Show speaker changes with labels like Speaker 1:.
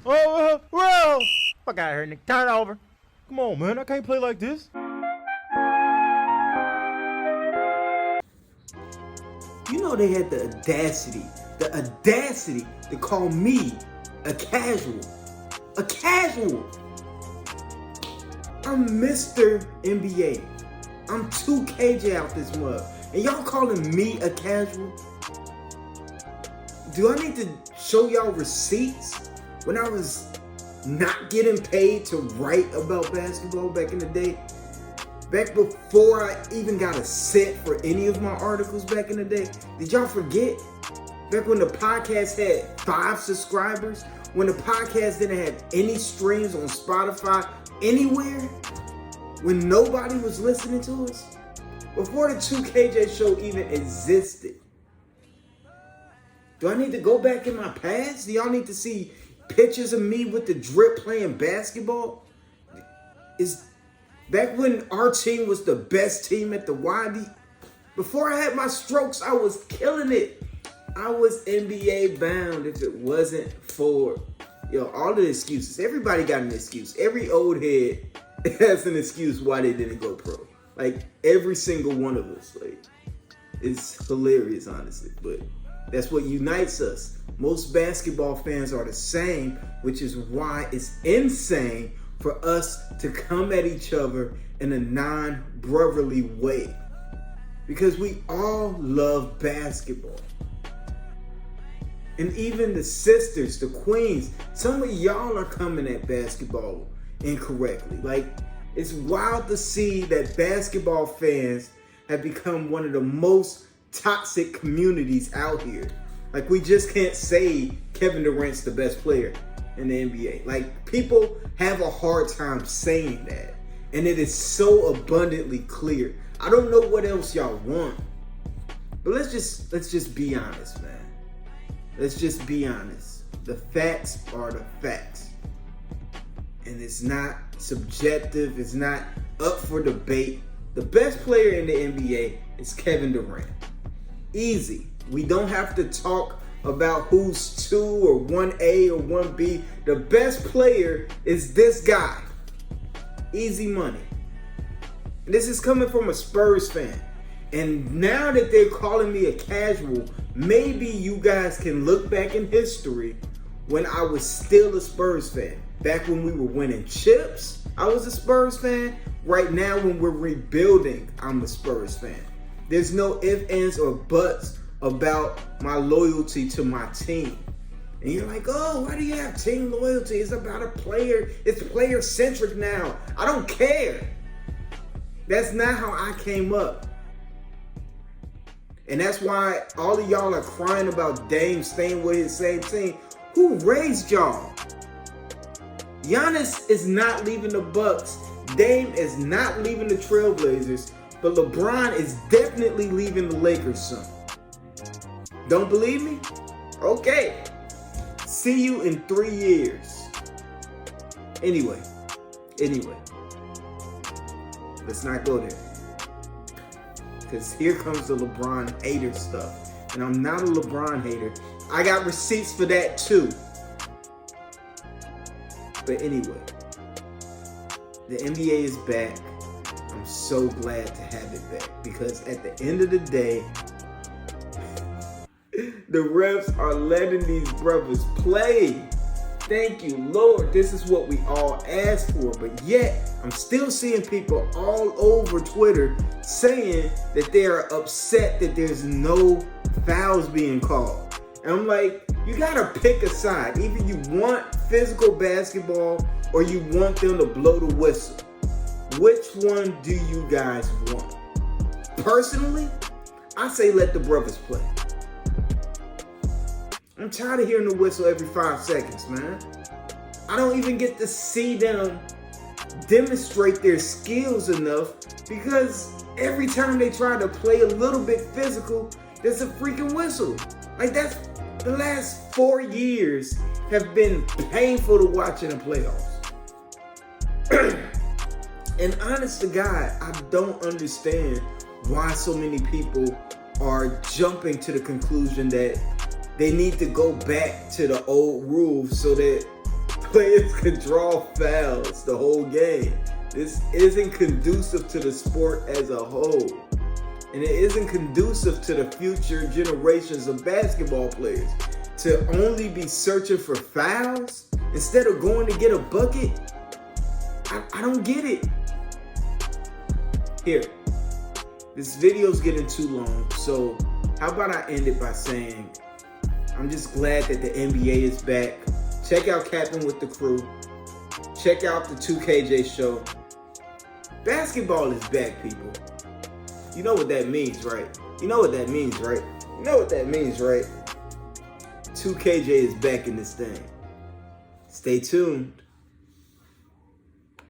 Speaker 1: Well, fuck out of here, Nick. Turn it over. Come on, man. I can't play like this.
Speaker 2: You know they had the audacity to call me a casual. A casual. I'm Mr. NBA. I'm 2KJ out this mug. And y'all calling me a casual? Do I need to show y'all receipts when I was not getting paid to write about basketball back in the day? Back before I even got a cent for any of my articles back in the day? Did y'all forget? Back when the podcast had 5 subscribers? When the podcast didn't have any streams on Spotify anywhere? When nobody was listening to us? Before the 2KJ show even existed? Do I need to go back in my past? Do y'all need to see pictures of me with the drip playing basketball? Back when our team was the best team at the YD, before I had my strokes, I was killing it. I was NBA bound if it wasn't for, all of the excuses. Everybody got an excuse. Every old head has an excuse why they didn't go pro. Like, every single one of us. Like, it's hilarious, honestly, but that's what unites us. Most basketball fans are the same, which is why it's insane for us to come at each other in a non-brotherly way. Because we all love basketball. And even the sisters, the queens, some of y'all are coming at basketball incorrectly. Like, it's wild to see that basketball fans have become one of the most toxic communities out here. Like, we just can't say Kevin Durant's the best player in the NBA. Like, people have a hard time saying that. And it is so abundantly clear. I don't know what else y'all want. But let's just be honest, man. Let's just be honest. The facts are the facts. And it's not subjective. It's not up for debate. The best player in the NBA is Kevin Durant. Easy. We don't have to talk about who's 2 or 1A or 1B. The best player is this guy. Easy money. And this is coming from a Spurs fan. And now that they're calling me a casual, maybe you guys can look back in history when I was still a Spurs fan. Back when we were winning chips, I was a Spurs fan. Right now, when we're rebuilding, I'm a Spurs fan. There's no ifs, ands, or buts about my loyalty to my team. And you're like, oh, why do you have team loyalty? It's about a player. It's player-centric now. I don't care. That's not how I came up. And that's why all of y'all are crying about Dame staying with his same team. Who raised y'all? Giannis is not leaving the Bucks. Dame is not leaving the Trailblazers. But LeBron is definitely leaving the Lakers soon. Don't believe me? Okay. See you in 3 years. Anyway. Let's not go there. Because here comes the LeBron hater stuff. And I'm not a LeBron hater. I got receipts for that too. But anyway. The NBA is back. I'm so glad to have it back. Because at the end of the day, the refs are letting these brothers play. Thank you, Lord. This is what we all asked for. But yet, I'm still seeing people all over Twitter saying that they are upset that there's no fouls being called. And I'm like, you gotta pick a side. Either you want physical basketball or you want them to blow the whistle. Which one do you guys want? Personally, I say let the brothers play. I'm tired of hearing the whistle every 5 seconds, man. I don't even get to see them demonstrate their skills enough because every time they try to play a little bit physical, there's a freaking whistle. Like, that's the last 4 years have been painful to watch in the playoffs. And honest to God, I don't understand why so many people are jumping to the conclusion that They need to go back to the old rules so that players can draw fouls the whole game. This isn't conducive to the sport as a whole. And it isn't conducive to the future generations of basketball players to only be searching for fouls instead of going to get a bucket. I don't get it. Here, this video's getting too long, so how about I end it by saying I'm just glad that the NBA is back. Check out Captain with the Crew. Check out the 2KJ show. Basketball is back, people. You know what that means, right? You know what that means, right? You know what that means, right? 2KJ is back in this thing. Stay tuned.